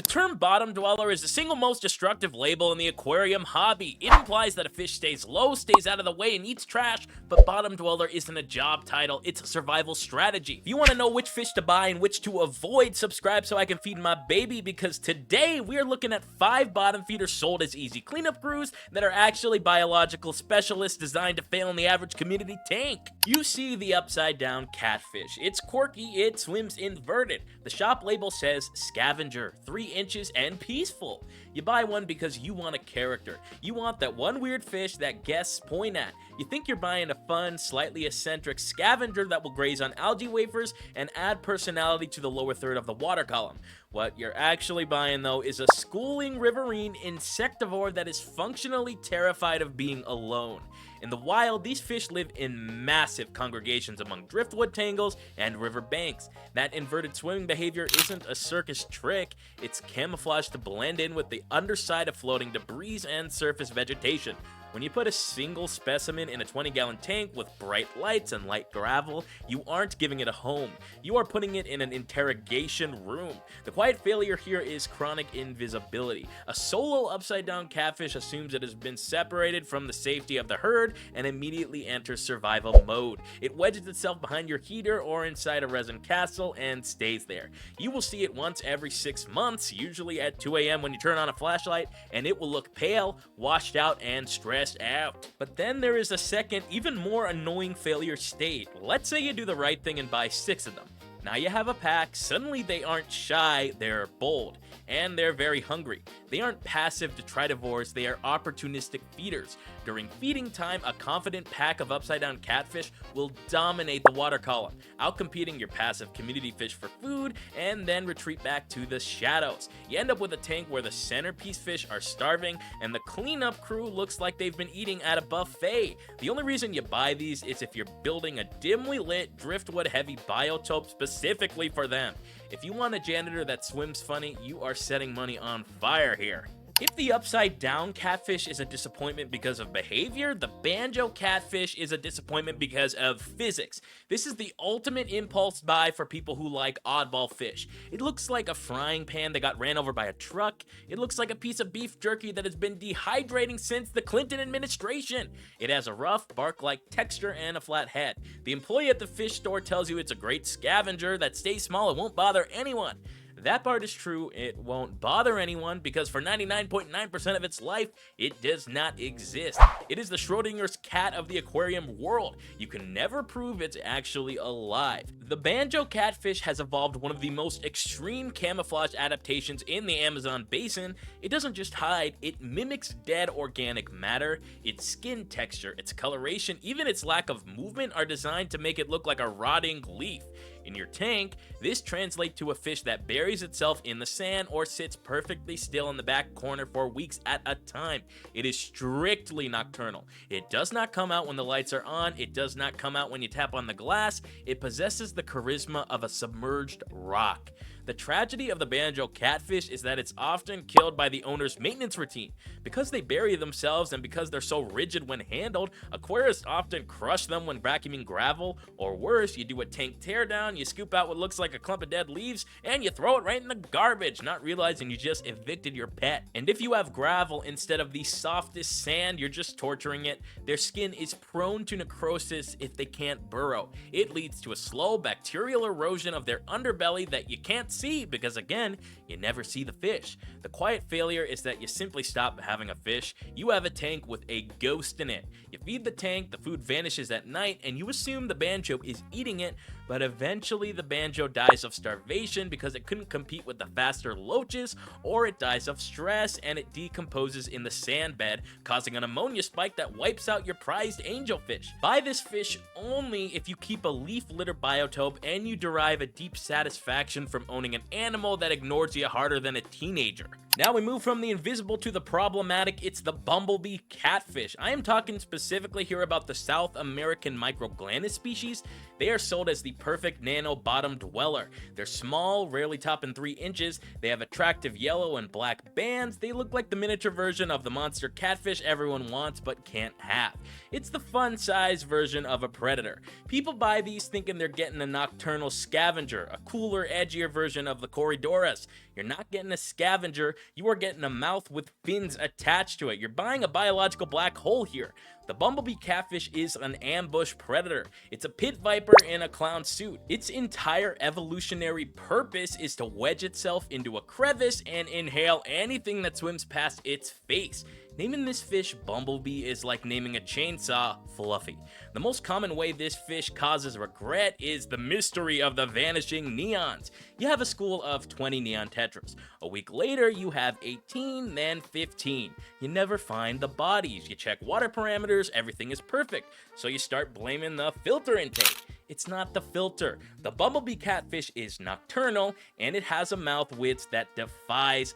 The term bottom dweller is the single most destructive label in the aquarium hobby. It implies that a fish stays low, stays out of the way, and eats trash, but bottom dweller isn't a job title, it's a survival strategy. If you want to know which fish to buy and which to avoid, subscribe so I can feed my baby, because today we are looking at 5 bottom feeders sold as easy cleanup crews that are actually biological specialists designed to fail in the average community tank. You see the upside down catfish. It's quirky, it swims inverted. The shop label says scavenger, 3 inches and peaceful. You buy one because you want a character. You want that one weird fish that guests point at. You think you're buying a fun, slightly eccentric scavenger that will graze on algae wafers and add personality to the lower third of the water column. What you're actually buying, though, is a schooling riverine insectivore that is functionally terrified of being alone. In the wild, these fish live in massive congregations among driftwood tangles and river banks. That inverted swimming behavior isn't a circus trick, it's camouflage to blend in with the underside of floating debris and surface vegetation. When you put a single specimen in a 20-gallon tank with bright lights and light gravel, you aren't giving it a home. You are putting it in an interrogation room. The quiet failure here is chronic invisibility. A solo upside-down catfish assumes it has been separated from the safety of the herd and immediately enters survival mode. It wedges itself behind your heater or inside a resin castle and stays there. You will see it once every 6 months, usually at 2 a.m. when you turn on a flashlight, and it will look pale, washed out, and stressed out. But then there is a second, even more annoying failure state. Let's say you do the right thing and buy 6 of them. Now you have a pack, suddenly they aren't shy, they're bold, and they're very hungry. They aren't passive detritivores, they are opportunistic feeders. During feeding time, a confident pack of upside-down catfish will dominate the water column, outcompeting your passive community fish for food, and then retreat back to the shadows. You end up with a tank where the centerpiece fish are starving, and the cleanup crew looks like they've been eating at a buffet. The only reason you buy these is if you're building a dimly lit, driftwood-heavy biotope specifically for them. If you want a janitor that swims funny, you are setting money on fire here. If the upside-down catfish is a disappointment because of behavior, the Banjo Catfish is a disappointment because of physics. This is the ultimate impulse buy for people who like oddball fish. It looks like a frying pan that got ran over by a truck. It looks like a piece of beef jerky that has been dehydrating since the Clinton administration. It has a rough, bark-like texture and a flat head. The employee at the fish store tells you it's a great scavenger that stays small and won't bother anyone. That part is true, it won't bother anyone because for 99.9% of its life, it does not exist. It is the Schrodinger's cat of the aquarium world. You can never prove it's actually alive. The Banjo Catfish has evolved one of the most extreme camouflage adaptations in the Amazon basin. It doesn't just hide, it mimics dead organic matter. Its skin texture, its coloration, even its lack of movement are designed to make it look like a rotting leaf. In your tank, this translates to a fish that buries itself in the sand or sits perfectly still in the back corner for weeks at a time. It is strictly nocturnal. It does not come out when the lights are on. It does not come out when you tap on the glass. It possesses the charisma of a submerged rock. The tragedy of the Banjo Catfish is that it's often killed by the owner's maintenance routine. Because they bury themselves and because they're so rigid when handled, aquarists often crush them when vacuuming gravel, or worse, you do a tank teardown, you scoop out what looks like a clump of dead leaves, and you throw it right in the garbage, not realizing you just evicted your pet. And if you have gravel instead of the softest sand, you're just torturing it. Their skin is prone to necrosis if they can't burrow. It leads to a slow bacterial erosion of their underbelly that you can't see because, again, you never see the fish. The quiet failure is that you simply stop having a fish. You have a tank with a ghost in it. You feed the tank, the food vanishes at night, and you assume the banjo is eating it, but eventually the banjo dies of starvation because it couldn't compete with the faster loaches, or it dies of stress and it decomposes in the sand bed, causing an ammonia spike that wipes out your prized angelfish. Buy this fish only if you keep a leaf litter biotope and you derive a deep satisfaction from owning an animal that ignores you harder than a teenager. Now we move from the invisible to the problematic. It's the Bumblebee Catfish. I am talking specifically here about the South American microglanus species. They are sold as the perfect nano bottom dweller. They're small, rarely topping 3 inches. They have attractive yellow and black bands. They look like the miniature version of the monster catfish everyone wants but can't have. It's the fun size version of a predator. People buy these thinking they're getting a nocturnal scavenger, a cooler, edgier version of the Corydoras. You're not getting a scavenger, you are getting a mouth with fins attached to it. You're buying a biological black hole here. The Bumblebee Catfish is an ambush predator. It's a pit viper in a clown suit. Its entire evolutionary purpose is to wedge itself into a crevice and inhale anything that swims past its face. Naming this fish Bumblebee is like naming a chainsaw Fluffy. The most common way this fish causes regret is the mystery of the vanishing neons. You have a school of 20 neon tetras. A week later, you have 18, then 15. You never find the bodies. You check water parameters, everything is perfect. So you start blaming the filter intake. It's not the filter. The Bumblebee Catfish is nocturnal, and it has a mouth width that defies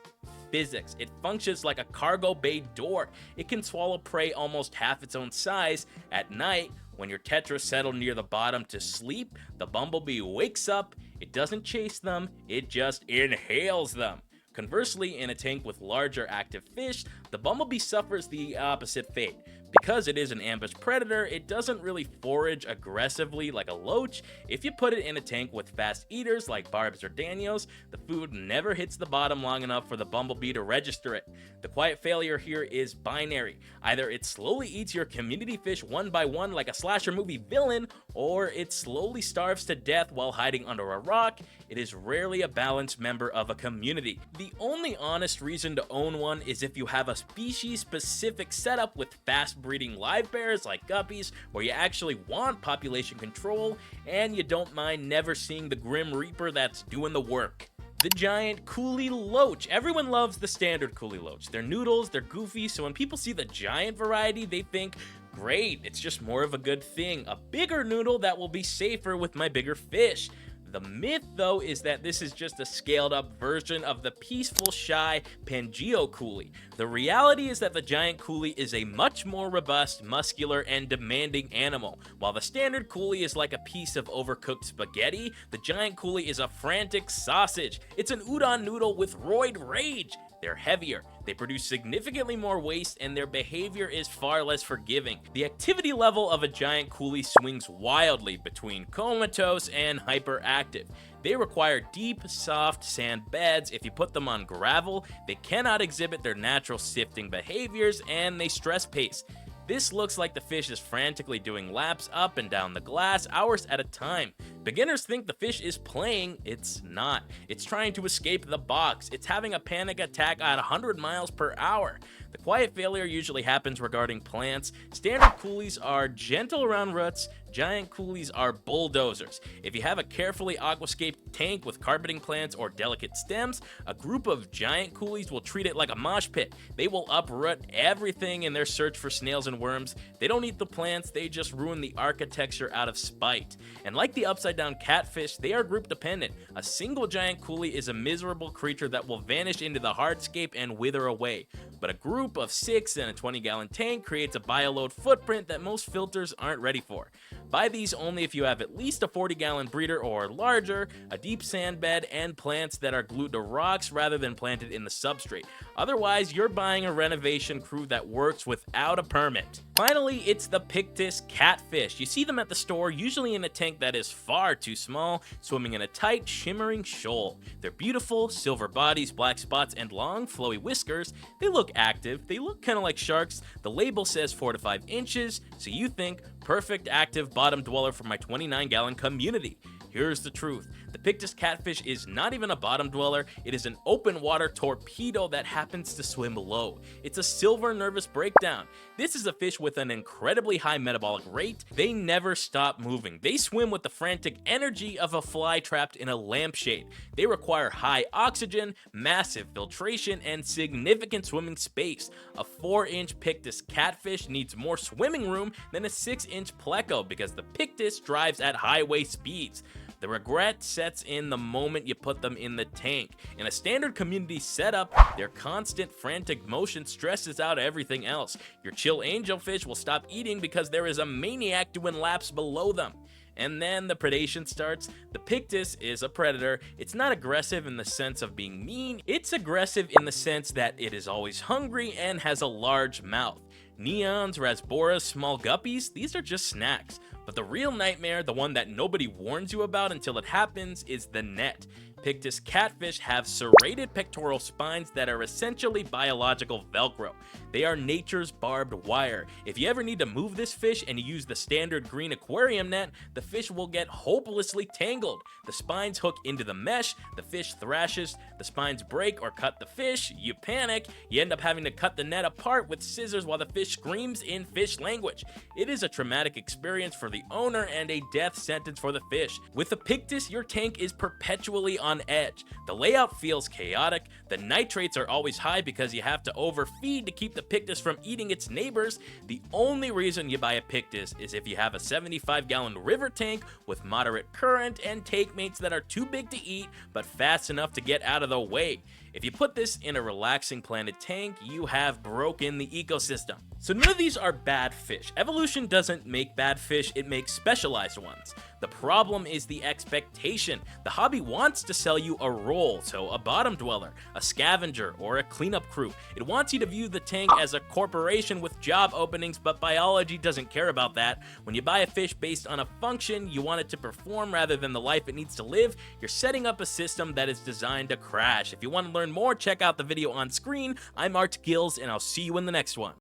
physics. It functions like a cargo bay door. It can swallow prey almost half its own size. At night, when your tetras settle near the bottom to sleep, the Bumblebee wakes up. It doesn't chase them, it just inhales them. Conversely, in a tank with larger active fish, the Bumblebee suffers the opposite fate. Because it is an ambush predator, it doesn't really forage aggressively like a loach. If you put it in a tank with fast eaters like barbs or danios, the food never hits the bottom long enough for the Bumblebee to register it. The quiet failure here is binary. Either it slowly eats your community fish one by one like a slasher movie villain, or it slowly starves to death while hiding under a rock. It is rarely a balanced member of a community. The only honest reason to own one is if you have a species-specific setup with fast breeding live bears like guppies, where you actually want population control, and you don't mind never seeing the Grim Reaper that's doing the work. The giant Kuhli Loach. Everyone loves the standard Kuhli Loach. They're noodles, they're goofy, so when people see the giant variety, they think, great, it's just more of a good thing. A bigger noodle that will be safer with my bigger fish. The myth, though, is that this is just a scaled-up version of the peaceful, shy Banjo Kuhli. The reality is that the giant Kuhli is a much more robust, muscular, and demanding animal. While the standard Kuhli is like a piece of overcooked spaghetti, the giant Kuhli is a frantic sausage. It's an udon noodle with roid rage. They're heavier, they produce significantly more waste, and their behavior is far less forgiving. The activity level of a giant Kuhli swings wildly between comatose and hyperactive. They require deep, soft sand beds. If you put them on gravel, they cannot exhibit their natural sifting behaviors, and they stress pace. This looks like the fish is frantically doing laps up and down the glass, hours at a time. Beginners think the fish is playing. It's not. It's trying to escape the box. It's having a panic attack at 100 miles per hour. The quiet failure usually happens regarding plants. Standard Kuhlis are gentle around roots. Giant Kuhlis are bulldozers. If you have a carefully aquascaped tank with carpeting plants or delicate stems, a group of giant Kuhlis will treat it like a mosh pit. They will uproot everything in their search for snails and worms. They don't eat the plants, they just ruin the architecture out of spite. And like the upside down catfish, they are group dependent. A single giant Kuhli is a miserable creature that will vanish into the hardscape and wither away. But a group of 6 in a 20-gallon tank creates a bioload footprint that most filters aren't ready for. Buy these only if you have at least a 40-gallon breeder or larger, a deep sand bed, and plants that are glued to rocks rather than planted in the substrate. Otherwise, you're buying a renovation crew that works without a permit. Finally, it's the Pictus Catfish. You see them at the store, usually in a tank that is far too small, swimming in a tight, shimmering shoal. They're beautiful, silver bodies, black spots, and long, flowy whiskers. They look active, they look kind of like sharks. The label says 4 to 5 inches, so you think, perfect active bottom dweller for my 29-gallon community. Here's the truth. The Pictus Catfish is not even a bottom dweller, it is an open water torpedo that happens to swim low. It's a silver nervous breakdown. This is a fish with an incredibly high metabolic rate. They never stop moving. They swim with the frantic energy of a fly trapped in a lampshade. They require high oxygen, massive filtration, and significant swimming space. A 4-inch Pictus Catfish needs more swimming room than a 6-inch pleco because the Pictus drives at highway speeds. The regret sets in the moment you put them in the tank. In a standard community setup, their constant frantic motion stresses out everything else. Your chill angelfish will stop eating because there is a maniac doing laps below them. And then the predation starts. The Pictus is a predator. It's not aggressive in the sense of being mean. It's aggressive in the sense that it is always hungry and has a large mouth. Neons, Rasboras, small guppies, these are just snacks. But the real nightmare, the one that nobody warns you about until it happens, is the net. Pictus catfish have serrated pectoral spines that are essentially biological Velcro. They are nature's barbed wire. If you ever need to move this fish and you use the standard green aquarium net, the fish will get hopelessly tangled. The spines hook into the mesh, the fish thrashes, the spines break or cut the fish, you panic, you end up having to cut the net apart with scissors while the fish screams in fish language. It is a traumatic experience for the owner and a death sentence for the fish. With the Pictus, your tank is perpetually on edge. The layout feels chaotic, the nitrates are always high because you have to overfeed to keep the Pictus from eating its neighbors. The only reason you buy a Pictus is if you have a 75-gallon river tank with moderate current and tank mates that are too big to eat but fast enough to get out of the way. If you put this in a relaxing planted tank, you have broken the ecosystem. So none of these are bad fish. Evolution doesn't make bad fish, it makes specialized ones. The problem is the expectation. The hobby wants to sell you a role, so a bottom dweller, a scavenger, or a cleanup crew. It wants you to view the tank as a corporation with job openings, but biology doesn't care about that. When you buy a fish based on a function you want it to perform rather than the life it needs to live, you're setting up a system that is designed to crash. If you want to learn more, check out the video on screen. I'm Art Gills, and I'll see you in the next one.